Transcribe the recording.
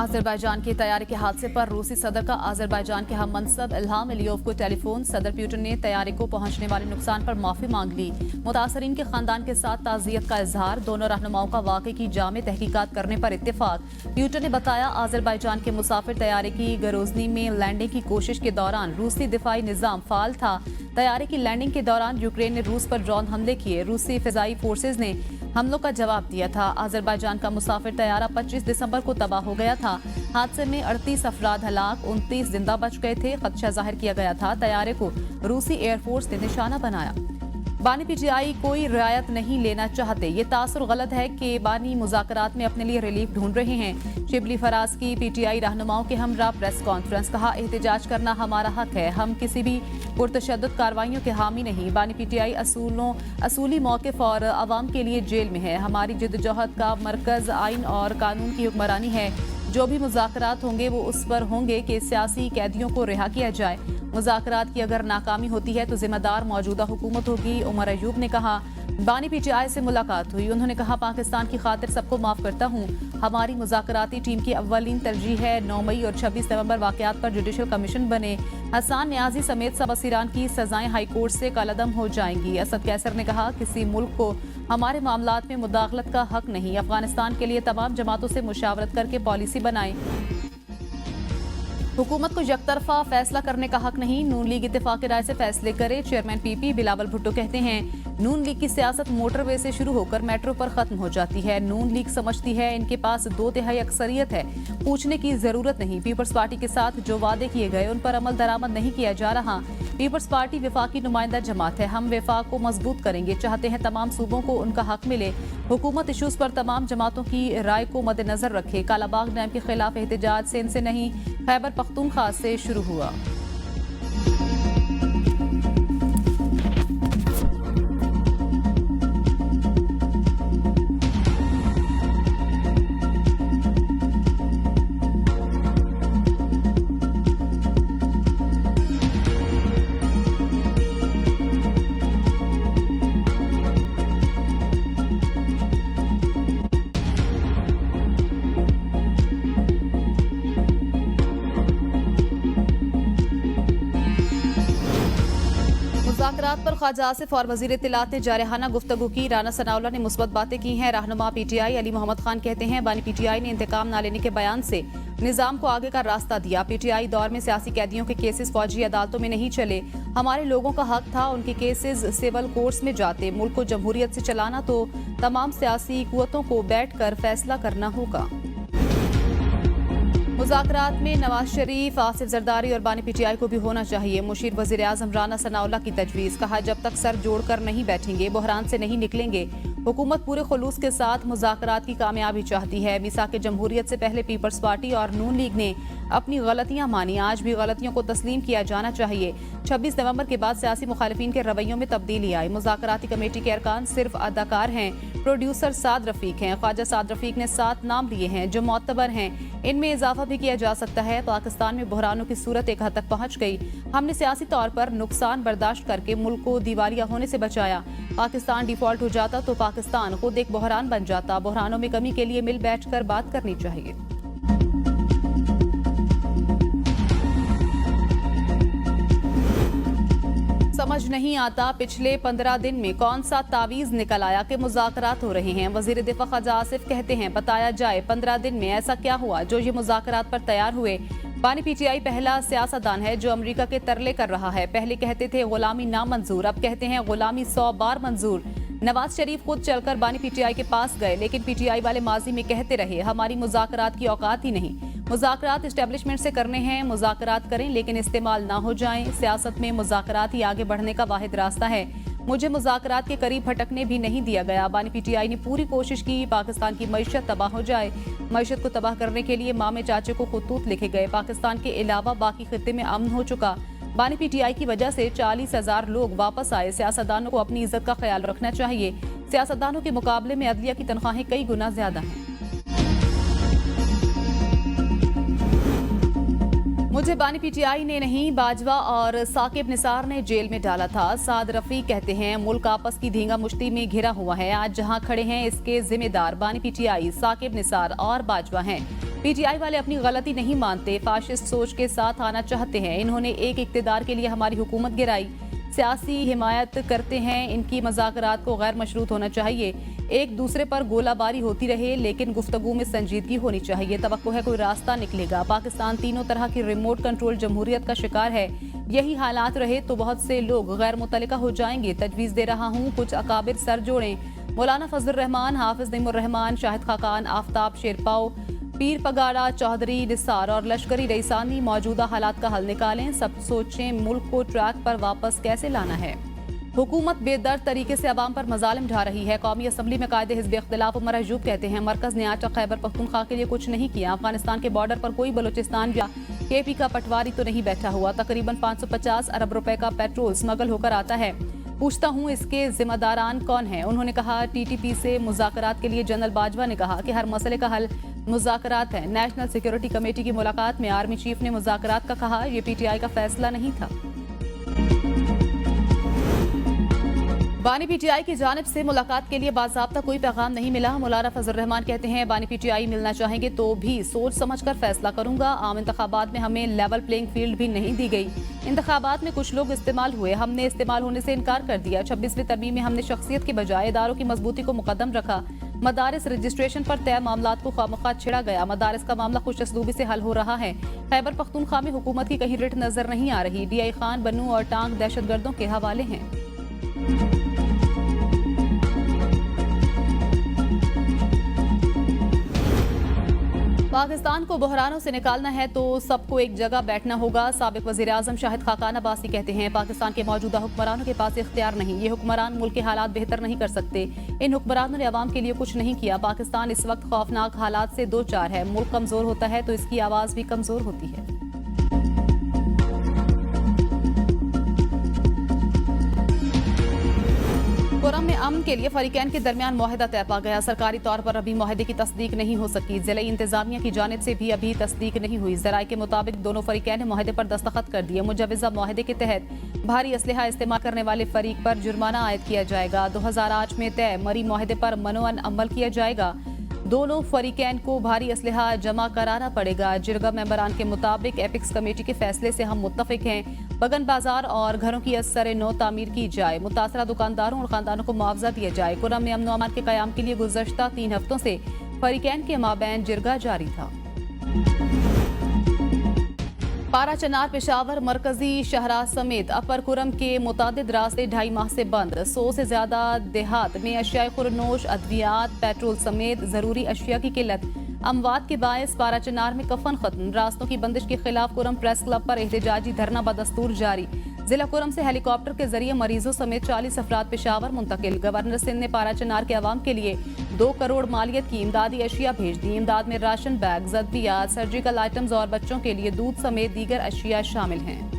Azerbaijan की तैयारी के हादसे पर रूसी सदर का अजरबैजान के हम मनसब इल्हाम अलियोव को टेलीफोन। सदर प्यूटिन ने तैयारी को पहुंचने वाले नुकसान पर माफी मांग ली। मुतासरीन के खानदान के साथ ताज़ियत का इजहार। दोनों रहनुमाओं का वाक़े की जामे तहकीकात करने पर इत्तेफाक। प्यूटिन ने बताया, अजरबैजान के मुसाफिर तैयारी की गरोजनी में लैंडिंग की कोशिश के दौरान रूसी दिफाई निज़ाम फाल था। तैयारी की लैंडिंग के दौरान यूक्रेन ने रूस पर ड्रोन हमले किए। रूसी फिजाई फोर्सेज ने हमलों का जवाब दिया था। अजरबैजान का मुसाफिर तैयारा 25 दिसंबर को तबाह हो गया था। हादसे में 38 अफराद हलाक, 29 जिंदा बच गए थे। खदशा जाहिर किया गया था। तैयारे को रूसी एयरफोर्स ने निशाना बनाया। बानी पीटीआई कोई रियायत नहीं लेना चाहते। ये तासुर गलत है कि बानी मुज़ाकरात में अपने लिए रिलीफ ढूंढ रहे हैं। शिबली फराज की पीटीआई रहनुमाओं के हमरा प्रेस कॉन्फ्रेंस। कहा, एहतजाज करना हमारा हक है। हम किसी भी पुरतशद्दुद कार्रवाइयों के हामी नहीं। बानी पीटीआई असूली मौक़िफ़ और अवाम के लिए जेल में है। हमारी जिद्दोजहद का मरकज़ आइन और कानून की हुक्मरानी है। जो भी मुज़ाकरात होंगे वो उस पर होंगे कि सियासी कैदियों को रिहा किया जाए। मुज़ाकरात की अगर नाकामी होती है तो जिम्मेदार मौजूदा हुकूमत होगी। उमर अयूब ने कहा, बानी पीटीआई से मुलाकात हुई। उन्होंने कहा, पाकिस्तान की खातिर सबको माफ करता हूँ। हमारी मुज़ाकराती टीम की अव्वलीन तरजीह है 9 मई और 26 नवंबर वाक़यात पर जुडिशल कमीशन बने। हसन न्याजी समेत सब असीरान की सजाएं हाई कोर्ट से कालअदम हो जाएंगी। असद कैसर ने कहा, किसी मुल्क को हमारे मामलात में मुदाखलत का हक नहीं। अफगानिस्तान के लिए तमाम जमातों से मुशावरत करके पॉलिसी बनाएं। हुकूमत को यकतरफा फैसला करने का हक नहीं। नून लीग इत्तेफाक राय से फैसले करे। चेयरमैन पीपी बिलावल भुट्टो कहते हैं, नून लीग की सियासत मोटरवे से शुरू होकर मेट्रो पर खत्म हो जाती है। नून लीग समझती है इनके पास 2/3 अक्सरियत है, पूछने की जरूरत नहीं। पीपल्स पार्टी के साथ जो वादे किए गए उन पर अमल दरामद नहीं किया जा रहा। पीपल्स पार्टी विफाकी नुमाइंदा जमात है। हम विफाक को मजबूत करेंगे। चाहते हैं तमाम सूबों को उनका हक मिले। हुकूमत इशूज पर तमाम जमातों की राय को मद्देनजर रखे। कालाबाग डैम के खिलाफ एहतजाज सिंध से नहीं, खैबर पख्तूनख्वा से शुरू हुआ। मुज़ाकरात पर ख्वाजा आसिफ और वज़ीर इत्तलात ने जारहाना गुफ्तगू की। राना सनाउल्लाह ने मुस्बत बातें की हैं। रहनुमा पीटीआई अली मोहम्मद खान कहते हैं, बानी पीटीआई ने इंतकाम न लेने के बयान से निज़ाम को आगे का रास्ता दिया। पीटीआई दौर में सियासी कैदियों के केसेस फौजी अदालतों में नहीं चले। हमारे लोगों का हक था उनके केसेस सिविल कोर्ट्स में जाते। मुल्क को जमहूरियत से चलाना तो तमाम सियासी कुव्वतों को बैठ कर फैसला करना होगा। मुज़ाकरात में नवाज शरीफ, आसिफ जरदारी और बानी पीटीआई को भी होना चाहिए। मुशीर वज़ीर आज़म राना सनाउल्लाह की तजवीज़। कहा, जब तक सर जोड़कर नहीं बैठेंगे बहरान से नहीं निकलेंगे। हुकूमत पूरे खुलूस के साथ मुज़ाकरात की कामयाबी चाहती है। मीसाक जमहूरियत से पहले पीपल्स पार्टी और नून लीग ने अपनी गलतियां मानी। आज भी गलतियों को तस्लीम किया जाना चाहिए। 26 नवंबर के बाद सियासी मुखालिफिन के रवैयों में तब्दीली आई। मुज़ाकराती कमेटी के अरकान सिर्फ अदाकार हैं। प्रोड्यूसर साद रफीक हैं। ख्वाजा साद रफीक ने 7 नाम लिए हैं जो मोतबर हैं। इनमें इजाफा भी किया जा सकता है। पाकिस्तान में बहरानों की सूरत एक हद तक पहुंच गई। हमने सियासी तौर पर नुकसान बर्दाश्त करके मुल्क को दिवालिया होने से बचाया। पाकिस्तान डिफॉल्ट हो जाता तो पाकिस्तान खुद एक बहरान बन जाता। बहरानों में कमी के लिए मिल बैठकर बात करनी चाहिए। समझ नहीं आता पिछले 15 दिन में कौन सा तावीज निकल आया कि मुज़ाकरात हो रहे हैं। वज़ीर दिफा ख्वाजा आसिफ कहते हैं, बताया जाए 15 दिन में ऐसा क्या हुआ जो ये मुज़ाकरात पर तैयार हुए। बानी पीटीआई पहला सियासतदान है जो अमेरिका के तरले कर रहा है। पहले कहते थे गुलामी नामंजूर, अब कहते हैं गुलामी 100 बार मंजूर। नवाज शरीफ खुद चलकर बानी पीटीआई के पास गए, लेकिन पीटीआई वाले माजी में कहते रहे हमारी मुज़ाकरात की औकात ही नहीं। मुज़ाकरात एस्टेब्लिशमेंट से करने हैं। मुज़ाकरात करें लेकिन इस्तेमाल ना हो जाएं। सियासत में मुज़ाकरात ही आगे बढ़ने का वाहिद रास्ता है। मुझे मुज़ाकरात के करीब भटकने भी नहीं दिया गया। बानी पीटीआई ने पूरी कोशिश की पाकिस्तान की मईशत तबाह हो जाए। मईशत को तबाह करने के लिए मामे चाचे को खुतूत लिखे गए। पाकिस्तान के अलावा बाकी खित्ते में अमन हो चुका। बानी पीटीआई की वजह से 40,000 लोग वापस आए। सियासतदानों को अपनी इज्जत का ख्याल रखना चाहिए। सियासतदानों के मुकाबले में अदलिया की तनख्वाहें कई गुना ज्यादा हैं। मुझे बानी पीटीआई ने नहीं, बाजवा और साकिब निसार ने जेल में डाला था। साद रफीक कहते हैं मुल्क आपस की धींगा मुश्ती में घिरा हुआ है। आज जहां खड़े हैं इसके जिम्मेदार बानी पीटीआई, साकिब निसार और बाजवा हैं। पीटीआई वाले अपनी गलती नहीं मानते, फाशिस्ट सोच के साथ आना चाहते हैं। इन्होंने एक इक्तिदार के लिए हमारी हुकूमत गिराई, सियासी हिमायत करते हैं। इनकी मज़ाकरात को गैर मशरूत होना चाहिए। एक दूसरे पर गोलाबारी होती रहे लेकिन गुफ्तगू में संजीदगी होनी चाहिए। तवक्को है कोई रास्ता निकलेगा। पाकिस्तान तीनों तरह की रिमोट कंट्रोल जमहूरियत का शिकार है। यही हालात रहे तो बहुत से लोग गैर मुतल्लिका हो जाएंगे। तजवीज़ दे रहा हूँ कुछ अकाबिर सर जोड़ें। मौलाना फजल रहमान, हाफिज नईमुर रहमान, शाहिद खाकान, आफ्ताब शेरपाओ, पीर पगाड़ा, चौधरी निसार और लश्करी रईसानी मौजूदा हालात का हल निकालें। सब सोचें मुल्क को ट्रैक पर वापस कैसे लाना है। हुकूमत बेदर्द तरीके से अवाम पर मजालिम ढा रही है। कौमी असम्बली में कायदे हिज़्ब इख्तिलाफ उमर अयूब कहते हैं मरकज ने आज खैबर पख्तूनख्वा के लिए कुछ नहीं किया। अफगानिस्तान के बॉर्डर पर कोई बलूचिस्तान या केपी का पटवारी तो नहीं बैठा हुआ। तकरीबन 550 अरब रुपए का पेट्रोल स्मगल होकर आता है। पूछता हूँ इसके जिम्मेदारान कौन हैं। उन्होंने कहा टीटीपी से मुज़ाकरात के लिए जनरल बाजवा ने कहा कि हर मसले का हल मुज़ाकरात है। नेशनल सिक्योरिटी कमेटी की मुलाकात में आर्मी चीफ ने मुज़ाकरात का कहा, यह पीटीआई का फैसला नहीं था। बानी पीटीआई की जानिब से मुलाकात के लिए बाज़ाब्ता कोई पैगाम नहीं मिला। मौलाना फजल रहमान कहते हैं बानी पीटीआई मिलना चाहेंगे तो भी सोच समझकर फैसला करूंगा। आम इंतखाबात में हमें लेवल प्लेइंग फील्ड भी नहीं दी गई। इंतखाबात में कुछ लोग इस्तेमाल हुए, हमने इस्तेमाल होने से इनकार कर दिया। 26वीं तरमीम में हमने शख्सियत के बजाय इदारों की मजबूती को मुकदम रखा। मदारिस रजिस्ट्रेशन पर तय मामलात को खामखा छिड़ा गया। मदारिस का मामला खुश असलूबी से हल हो रहा है। खैबर पख्तूनख्वा में हुकूमत की कहीं रिट नजर नहीं आ रही। डीआई खान, बनू और टांग दहशतगर्दों के हवाले हैं। पाकिस्तान को बहरानों से निकालना है तो सबको एक जगह बैठना होगा। साबिक वज़ीर आज़म शाहिद खाकान अब्बासी कहते हैं पाकिस्तान के मौजूदा हुक्मरानों के पास इख्तियार नहीं। ये हुक्मरान मुल्क के हालात बेहतर नहीं कर सकते। इन हुक्मरानों ने अवाम के लिए कुछ नहीं किया। पाकिस्तान इस वक्त खौफनाक हालात से दो चार है। मुल्क कमजोर होता है तो इसकी आवाज़ भी कमजोर होती है। कुरम में अमन के लिए फरीकैन के दरमियान मुआहदा तय पा गया। सरकारी तौर पर अभी मुआहदे की तस्दीक नहीं हो सकी। जिला इंतजामिया की जानिब से भी अभी तस्दीक नहीं हुई। ज़राए के मुताबिक दोनों फरीकैन ने मुआहदे पर दस्तखत कर दिए। मुजवज़ा मुआहदे के तहत भारी असलहा इस्तेमाल करने वाले फरीक पर जुर्माना आयद किया जाएगा। 2008 में तय मरी मुआहदे पर मनोअन अमल किया जाएगा। दोनों फरीकैन को भारी असलहा जमा कराना पड़ेगा। जिरगा मेंबरान के मुताबिक एपिक्स कमेटी के फैसले से हम मुत्तफिक हैं। बगन बाजार और घरों की असर नो तामीर की जाए। मुतासरा दुकानदारों और खानदानों को मुआवजा दिया जाए। कुरम में अमन अमान के कयाम के लिए गुज़श्ता 3 हफ्तों से फरीकैन के माबैन जिरगा जारी था। पारा चनार पेशावर मरकजी शहरा समेत अपर कुरम के मुतादिद रास्ते 2.5 माह से बंद। 100 से ज्यादा देहात में अशिया खुरनोश, अद्वियात, पेट्रोल समेत जरूरी अशिया की किल्लत। अमवात के बायस पारा चनार में कफन खत्म। रास्तों की बंदिश के खिलाफ कुरम प्रेस क्लब पर एहतजाजी धरना बदस्तूर जारी। जिला कुरम से हेलीकॉप्टर के जरिए मरीजों समेत 40 अफराद पेशावर मुंतकिल। गवर्नर सिंध ने पारा चनार के अवाम के लिए 2 करोड़ मालियत की इमदादी अशिया भेज दी। इमदाद में राशन बैग, अद्वियात, सर्जिकल आइटम्स और बच्चों के लिए दूध समेत दीगर अशिया शामिल हैं।